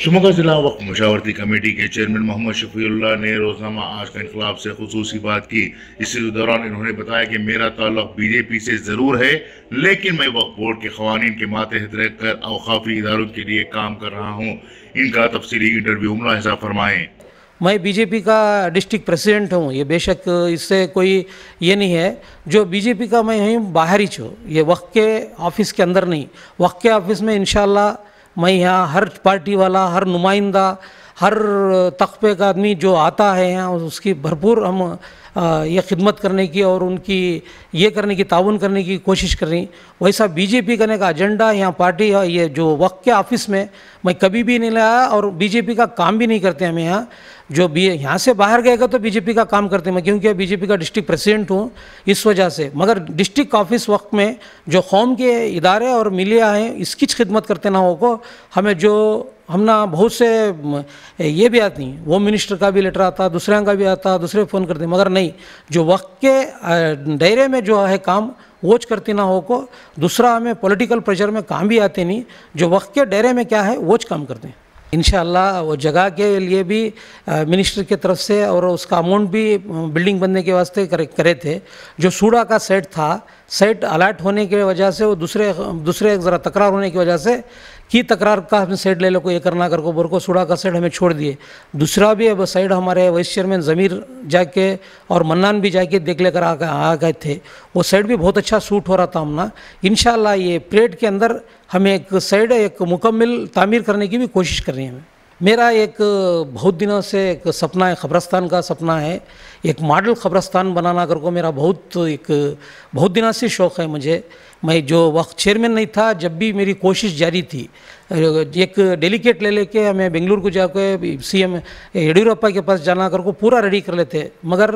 शिमोगा जिला वक्फ मशावरती कमेटी के चेयरमैन मोहम्मद शफीउल्लाह ने रोजनामा आज का इनकलाब से खुसूसी बात की। इसी दौरान इन्होंने बताया कि मेरा ताल्लुक बीजेपी से जरूर है, लेकिन मैं वक्फ बोर्ड के कवानीन के मातहत रहकर अवकाफी इदारों के लिए काम कर रहा हूँ। इनका तफसीली इंटरव्यू मुलाहिजा फरमाएं। मैं बीजेपी का डिस्ट्रिक्ट प्रेसिडेंट हूँ, ये बेशक इससे कोई ये नहीं है। जो बीजेपी का मैं हूँ बाहरी छो, ये वक्त के ऑफिस के अंदर नहीं। वक्त के ऑफिस में इंशाल्लाह मैं यहाँ हर पार्टी वाला, हर नुमाइंदा, हर तख्ते का आदमी जो आता है यहाँ उसकी भरपूर हम ये खिदमत करने की और उनकी ये करने की, ताउन करने की कोशिश कर रही। वैसा बीजेपी करने का एजेंडा यहाँ पार्टी ये जो वक्त के ऑफिस में मैं कभी भी नहीं लाया और बीजेपी का काम भी नहीं करते हमें यहाँ। जो भी यहाँ से बाहर गएगा तो बीजेपी का काम करते हैं, मैं क्योंकि बीजेपी का डिस्ट्रिक्ट प्रेसिडेंट हूँ इस वजह से। मगर डिस्ट्रिक्ट ऑफिस वक्त में जो कौम के इदारे और मिलिया हैं इसकी खिदमत करते ना हो को हमें जो हमना बहुत से ये भी आती हैं, वो मिनिस्टर का भी लेटर आता, दूसरे का भी आता, दूसरे फ़ोन करते, मगर नहीं जो वक्त के दायरे में जो है काम वोच करती ना हो को। दूसरा हमें पॉलिटिकल प्रेशर में काम भी आते नहीं, जो वक्त के दायरे में क्या है वोच काम करते हैं। इंशाअल्लाह वो जगह के लिए भी मिनिस्टर की तरफ से और उसका अमाउंट भी बिल्डिंग बनने के वास्ते करे थे। जो सूडा का सेट था, सेट अलर्ट होने की वजह से वो दूसरे ज़रा तकरार होने की वजह से की तकरार का हमने साइड ले लो को ये करना कर को बोर को सूडा का साइड हमें छोड़ दिए। दूसरा भी अब साइड हमारे वाइस चेयरमैन ज़मीर जाके और मन्नान भी जाके देख लेकर आ गए थे, वो साइड भी बहुत अच्छा सूट हो रहा था हमना। इंशाल्लाह ये परेड के अंदर हमें एक साइड एक मुकम्मल तामीर करने की भी कोशिश कर रही हैं। मेरा एक बहुत दिनों से एक सपना है, कब्रस्तान का सपना है, एक मॉडल कब्रस्तान बनाना कर को मेरा बहुत दिनों से शौक़ है मुझे। मैं जो वक्त चेयरमैन नहीं था जब भी मेरी कोशिश जारी थी, एक डेलीकेट ले लेके हमें बेंगलुरु को जाके सीएम येडियुरप्पा के पास जाना कर को पूरा रेडी कर लेते, मगर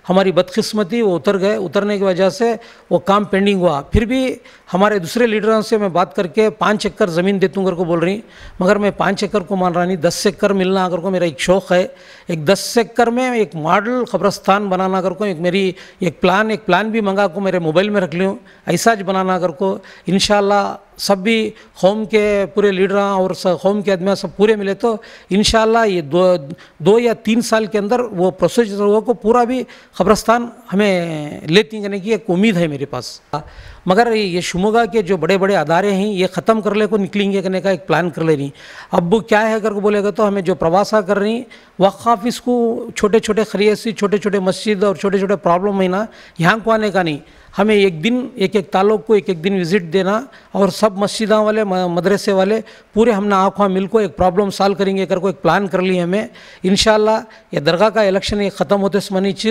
हमारी बदकिस्मती वो उतर गए। उतरने की वजह से वो काम पेंडिंग हुआ। फिर भी हमारे दूसरे लीडरों से मैं बात करके 5 एकड़ ज़मीन दे दूँ कर को बोल रही, मगर मैं 5 एकड़ को मान रहा नहीं, 10 एकड़ मिलना कर को मेरा एक शौक़ है। एक 10 एकड़ में एक मॉडल कब्रस्तान बनाना कर को एक मेरी एक प्लान भी मंगा को मेरे मोबाइल में रख लूँ, ऐसा ज बनाना कर को इंशाल्लाह सब भी कौम के पूरे लीडर और कौम के आदमी सब पूरे मिले तो इंशाल्लाह ये 2 या 3 साल के अंदर वो प्रोसेस हुआ को पूरा भी कब्रस्तान हमें लेती करने की एक उम्मीद है मेरे पास। मगर ये शिमोगा के जो बड़े बड़े अदारे हैं ये ख़त्म कर ले को निकलेंगे करने का एक प्लान कर ले रही। अब क्या है अगर को बोलेगा तो हमें जो प्रवासा कर रही वक्फ ऑफिस को छोटे छोटे खरीसी, छोटे छोटे मस्जिद और छोटे छोटे प्रॉब्लम है ना, यहाँ को आने का नहीं, हमें एक दिन एक ताल्लुक़ को एक दिन विज़िट देना और सब मस्जिदा वाले मदरसे वाले पूरे हमने आँखों मिल को एक प्रॉब्लम सॉल्व करेंगे कर को एक प्लान कर ली हमें। इंशाल्लाह ये दरगाह का इलेक्शन ये ख़त्म होते समनीच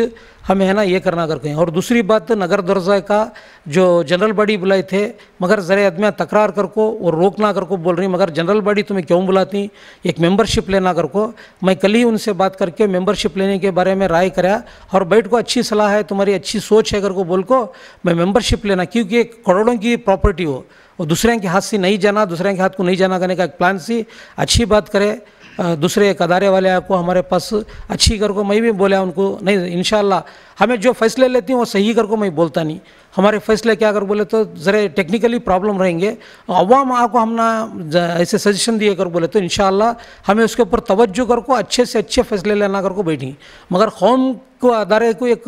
हमें है ना ये करना करके। और दूसरी बात नगर दर्जा का जो जनरल बॉडी बुलाए थे, मगर ज़रा आदमियाँ तकरार कर को और रोकना कर को बोल रही, मगर जनरल बॉडी तुम्हें क्यों बुलाती, एक मेंबरशिप लेना कर को। मैं कल ही उनसे बात करके मेंबरशिप लेने के बारे में राय कराया और बैठ को अच्छी सलाह है, तुम्हारी अच्छी सोच है कर को बोल को मैं मेंबरशिप लेना, क्योंकि एक करोड़ों की प्रॉपर्टी हो और दूसरे के हाथ से नहीं जाना, दूसरे के हाथ को नहीं जाना करने का एक प्लान सी अच्छी बात करे। दूसरे एक अदारे वाले आपको हमारे पास अच्छी कर को मैं भी बोला उनको नहीं, इंशाल्लाह हमें जो फैसले लेती हूँ वो सही कर को मैं बोलता नहीं। हमारे फैसले क्या कर बोले तो ज़रा टेक्निकली प्रॉब्लम रहेंगे, अवाम आपको हमने ऐसे सजेशन दिए कर बोले तो इंशाल्लाह हमें उसके ऊपर तवज्जो कर को अच्छे से अच्छे फैसले लेना कर को बैठी। मगर कौम को अदारे को एक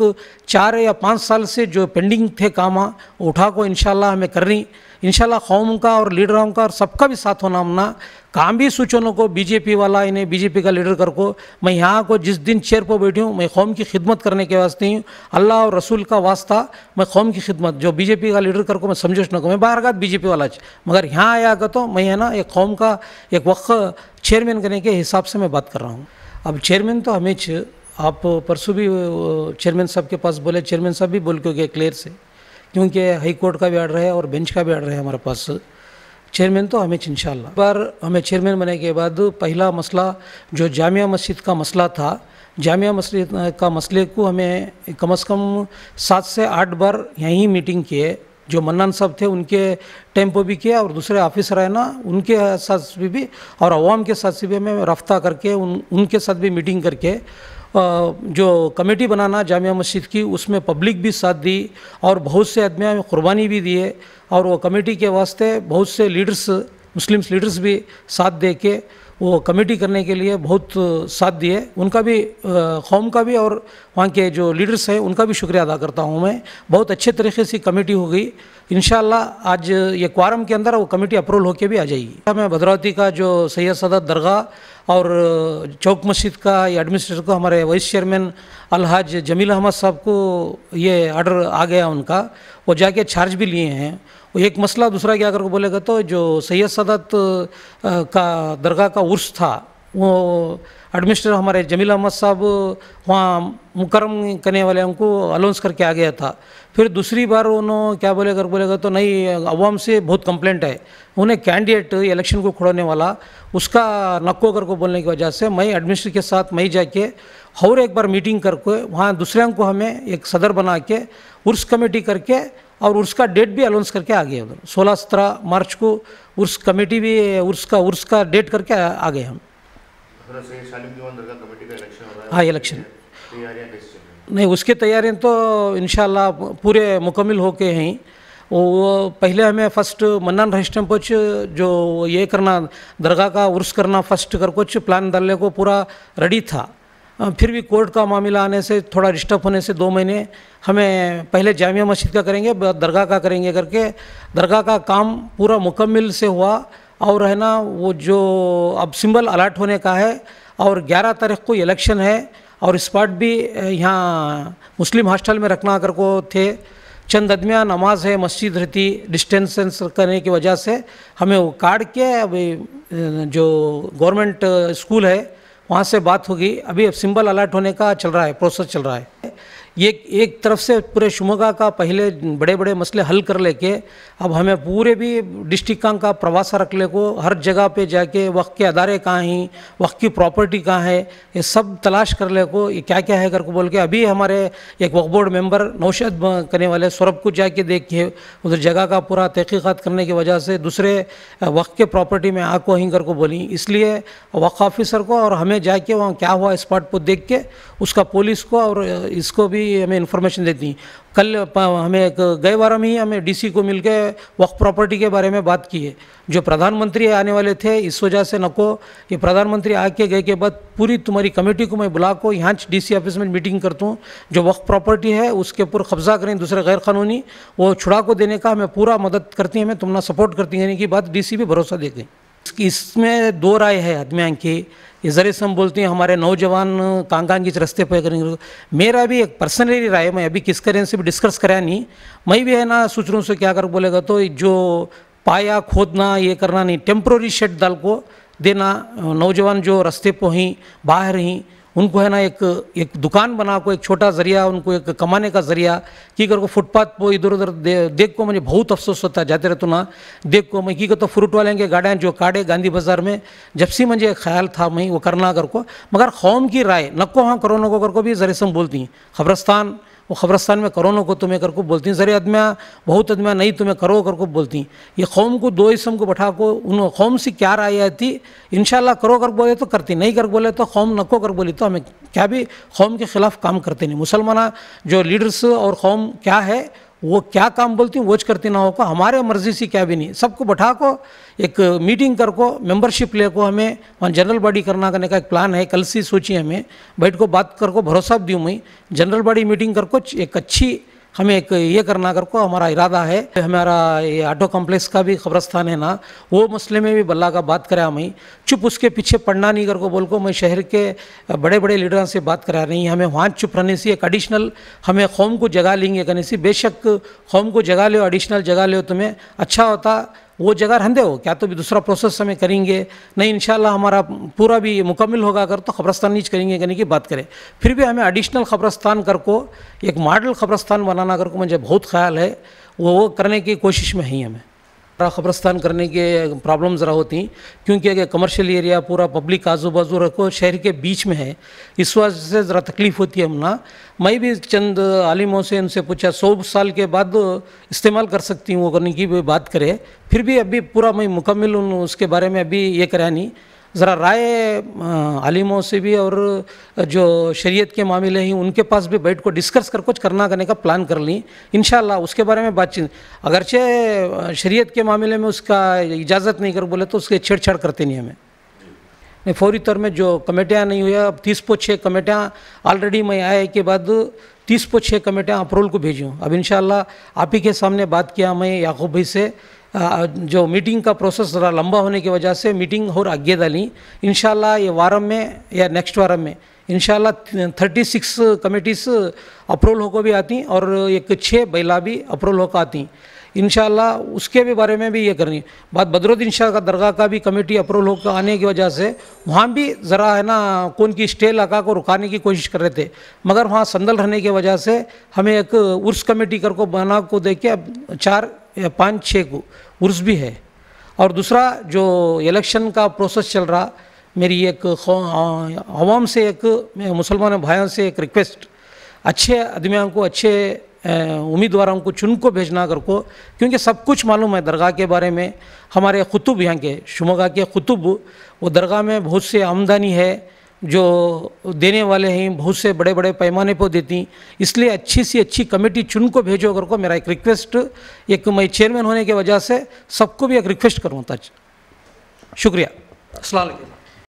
4 या 5 साल से जो पेंडिंग थे काम उठा को इंशाल्लाह हमें कर रही। इंशाल्लाह कौम का और लीडरों का और सबका भी साथ होना हमना काम भी सूचनों को बीजेपी वाला इन्हें बीजेपी का लीडर कर को मैं यहाँ को जिस दिन चेयर पर बैठी हूँ मैं कौम की खिदमत करने के वास्ते हूँ, अल्लाह और रसूल का वास्ता मैं कौम की खिदमत जो बीजेपी का लीडर कर को मैं समझो न को मैं बाहर का बीजेपी वाला मगर यहाँ आया का तो मैं है ना एक कौम का एक वक्त चेयरमैन करने के हिसाब से मैं बात कर रहा हूँ। अब चेयरमैन तो हमें आप परसों भी चेयरमैन साहब के पास बोले, चेयरमैन साहब भी बोल के गए क्लियर से, क्योंकि हाई कोर्ट का भी आर्डर है और बेंच का भी आर्डर है हमारे पास। चेयरमैन तो हमें इंशाल्लाह पर हमें चेयरमैन बनने के बाद पहला मसला जो जामिया मस्जिद का मसला था, जामिया मस्जिद का मसले को हमें कम से कम 7 से 8 बार यहीं मीटिंग किए। जो मन्नान साहब थे उनके टाइम पर भी किया और दूसरे ऑफिसर है ना उनके साथ भी और अवाम के साथ भी हमें रफ्ता करके उनके साथ भी मीटिंग करके जो कमेटी बनाना जामिया मस्जिद की उसमें पब्लिक भी साथ दी और बहुत से आदमी में क़ुरबानी भी दिए और वो कमेटी के वास्ते बहुत से लीडर्स मुस्लिम लीडर्स भी साथ दे के वो कमेटी करने के लिए बहुत साथ दिए। उनका भी कौम का भी और वहाँ के जो लीडर्स हैं उनका भी शुक्रिया अदा करता हूँ मैं। बहुत अच्छे तरीके से कमेटी हो गई। इंशाल्लाह आज ये क्वारम के अंदर वो कमेटी अप्रूवल होके भी आ जाएगी। मैं भद्रावती का जो सैयद सादात दरगाह और चौक मस्जिद का ये एडमिनिस्ट्रेटर को हमारे वाइस चेयरमैन अलहाज जमील अहमद साहब को ये ऑर्डर आ गया उनका, वो जाके चार्ज भी लिए हैं। वो एक मसला दूसरा क्या करके बोलेगा तो जो सैयद सादात का दरगाह का उर्स था वो एडमिनिस्ट्रेटर हमारे जमील अहमद साहब वहाँ मुकर्रम करने वाले उनको अलाउंस करके आ गया था। फिर दूसरी बार उन्होंने क्या बोलेगा तो नहीं, अवाम से बहुत कंप्लेंट है, उन्हें कैंडिडेट इलेक्शन को खड़ोने वाला उसका नक्को करके बोलने की वजह से मैं एडमिनिस्ट्रेटर के साथ मैं जाके और एक बार मीटिंग करके वहाँ दूसरे को हमें एक सदर बना के उर्स कमेटी करके और उसका डेट भी अलाउंस करके आ गए। उधर 16-17 मार्च को उर्स कमेटी भी उर्स का डेट करके आ गए हम। हाँ इलेक्शन नहीं, उसकी तैयारियाँ तो इंशाल्लाह पूरे मुकम्मल होके हैं। वो पहले हमें फर्स्ट मन्नान रजिस्टर कुछ जो ये करना दरगाह का उर्स करना फर्स्ट कर कुछ प्लान डालने को पूरा रेडी था। फिर भी कोर्ट का मामला आने से थोड़ा डिस्टर्ब होने से 2 महीने हमें पहले जामिया मस्जिद का करेंगे दरगाह का करेंगे करके दरगाह का काम पूरा मुकम्मल से हुआ। और है ना वो जो अब सिंबल अलर्ट होने का है और 11 तारीख को इलेक्शन है और स्पॉट भी यहाँ मुस्लिम हॉस्टल में रखना कर को थे। चंद आदमियाँ नमाज है मस्जिद रहती डिस्टेंस करने की वजह से हमें वो काट के अभी जो गवर्नमेंट स्कूल है वहाँ से बात होगी। अभी अब सिंबल अलर्ट होने का चल रहा है, प्रोसेस चल रहा है। ये एक तरफ से पूरे शिमोगा का पहले बड़े बड़े मसले हल कर लेके अब हमें पूरे भी डिस्ट्रिक्ट का प्रवास रख ले को हर जगह पे जाके वक्त के अदारे कहाँ हैं, वक्त की प्रॉपर्टी कहाँ है, ये सब तलाश कर ले को ये क्या क्या है करके बोल के अभी हमारे एक वक्फ बोर्ड मेंबर नौशाद करने वाले सौरभ को जाके देख के उधर जगह का पूरा तहकीकात करने की वजह से दूसरे वक्त के प्रॉपर्टी में आको ही करके बोली। इसलिए वक्फ ऑफिसर को और हमें जाके वहाँ क्या हुआ स्पॉट पर देख के उसका पुलिस को और इसको भी हमें इन्फॉर्मेशन देती। कल हमें एक गए बार में ही हमें डीसी को मिलके वक्फ प्रॉपर्टी के बारे में बात की है। जो प्रधानमंत्री आने वाले थे इस वजह से नको ये प्रधानमंत्री आके गए के बाद पूरी तुम्हारी कमेटी को मैं बुला को यहाँ डीसी ऑफिस में मीटिंग करता हूँ। जो वक्फ प्रॉपर्टी है उसके ऊपर कब्जा करें दूसरे गैर कानूनी वो छुड़ा को देने का हमें पूरा मदद करती है, हमें तुमना सपोर्ट करती है की बात डीसी भी भरोसा दे गई। इसमें 2 राय है आदमियों की। ये ज़रिए से हम बोलते हैं हमारे नौजवान कांगांग के रास्ते पर करेंगे। मेरा भी एक पर्सनली राय, मैं अभी किस करें से भी डिस्कस कराया नहीं, मैं भी है ना सोच रहा हूँ से क्या कर बोलेगा तो जो पाया खोदना ये करना नहीं, टेम्प्रोरी शेड डाल को देना। नौजवान जो रास्ते पर ही बाहर ही उनको है ना एक दुकान बना को एक छोटा ज़रिया उनको एक कमाने का ज़रिया की कर को फुटपाथ पर इधर उधर देख को मुझे बहुत अफसोस होता है। जाते रहते ना देख को मैं की तो फ्रूट वाले के गाड़ियाँ जो काटे गांधी बाज़ार में जब से मुझे ख्याल था मैं वो करना कर को, मगर कौम की राय नको हाँ करोना को कर को भी ज़रिए से बोलती हैं। खबरस्तान वो खबरस्तान में करोनों को तुम्हें कर को बोलती हैं, ज़रिए आदमियाँ बहुत आदमियाँ नहीं तुम्हें करो कर को बोलती हैं। ये कौम को 2 इसम को बैठा को उन कौम से क्या राय आती इंशाल्लाह करो कर बोले तो करती, नहीं कर बोले तो कौम नको कर बोली तो हमें क्या भी कौम के ख़िलाफ़ काम करते नहीं। मुसलमान जो लीडर्स और कौम क्या है वो क्या काम बोलती हैं वोच करती ना हो को हमारे मर्जी से क्या भी नहीं। सबको बैठा को एक मीटिंग कर को मेंबरशिप ले को हमें वहाँ जनरल बॉडी करना करने का एक प्लान है। कल से सोचिए हमें बैठ को बात कर को भरोसा दूँ मैं जनरल बॉडी मीटिंग कर को एक अच्छी हमें एक ये करना कर को हमारा इरादा है। हमारा ये ऑटो कॉम्प्लेक्स का भी खबरस्तान है ना वो मसले में भी बल्ला का बात करा मैं चुप उसके पीछे पढ़ना नहीं कर को बोल को मैं शहर के बड़े बड़े लीडरों से बात करा नहीं। हमें वहाँ चुप रहने से एक एडिशनल हमें कौम को जगह लेंगे करने से बेशक कौम को जगह ले एडिशनल जगह ले तुम्हें अच्छा होता वो जगह रहंदे हो क्या तो भी दूसरा प्रोसेस हमें करेंगे नहीं। इंशाल्लाह हमारा पूरा भी मुकम्मल होगा अगर तो खबरस्तान नीच करेंगे करने की बात करें। फिर भी हमें एडिशनल खबरस्तान कर को एक मॉडल खबरस्तान बनाना कर को मुझे बहुत ख्याल है, वो करने की कोशिश में ही हमें खबरस्तान करने के प्रॉब्लम ज़रा होती क्योंकि अगर कमर्शियल एरिया पूरा पब्लिक आजू बाजू रखो शहर के बीच में है इस वजह से ज़रा तकलीफ़ होती है। हम ना मैं भी चंद आलिमों से उनसे पूछा 100 साल के बाद इस्तेमाल कर सकती हूँ वो करने की भी बात करे। फिर भी अभी पूरा मैं मुकम्मल उसके बारे में अभी ये करा नहीं। ज़रा राय आलिमों से भी और जो शरीयत के मामले हैं उनके पास भी बैठ को डिस्कस कर कुछ करने का प्लान कर ली इंशाल्लाह उसके बारे में बातचीत। अगरचे शरीयत के मामले में उसका इजाज़त नहीं कर बोले तो उसके छेड़छाड़ करते नहीं हमें। नहीं फौरी तौर में जो कमेटियाँ नहीं हुई, अब 30/6 कमेटियाँ ऑलरेडी मैं आए के बाद 30/6 कमेटियाँ अप्रूवल को भेजी हूँ। अब इंशाल्लाह आप ही के सामने बात किया मैं याकूब भाई से, जो मीटिंग का प्रोसेस ज़रा लंबा होने की वजह से मीटिंग और आगे डाली। इंशाल्लाह ये वारम में या नेक्स्ट वारम में इंशाल्लाह 36 कमेटीज़ अप्रूवल होकर भी आती और एक 6 बैला भी अप्रूवल होकर आती। इंशाल्लाह उसके भी बारे में भी ये करनी बात। बदरुद्दीन शाह का दरगाह का भी कमेटी अप्रूवल होकर आने की वजह से वहाँ भी ज़रा है ना कौन की स्टे लगा को रुकाने की कोशिश कर रहे थे, मगर वहाँ संदल रहने की वजह से हमें एक उर्स कमेटी कर को बना को देख के अब 4 या 5-6 को उर्स भी है। और दूसरा जो इलेक्शन का प्रोसेस चल रहा, मेरी एक आवाम से, एक मुसलमान भाइयों से एक रिक्वेस्ट, अच्छे आदमियों को, अच्छे उम्मीदवारों को चुन को भेजना कर को, क्योंकि सब कुछ मालूम है दरगाह के बारे में। हमारे खुतुब यहाँ के शिमोगा के खुतुब, वो दरगाह में बहुत से आमदनी है जो देने वाले हैं, बहुत से बड़े बड़े पैमाने पर देती, इसलिए अच्छी सी अच्छी कमेटी चुन को भेजो कर को मेरा एक रिक्वेस्ट, एक मैं चेयरमैन होने की वजह से सबको भी एक रिक्वेस्ट करूँ था। शुक्रिया। अस्सलाम वालेकुम।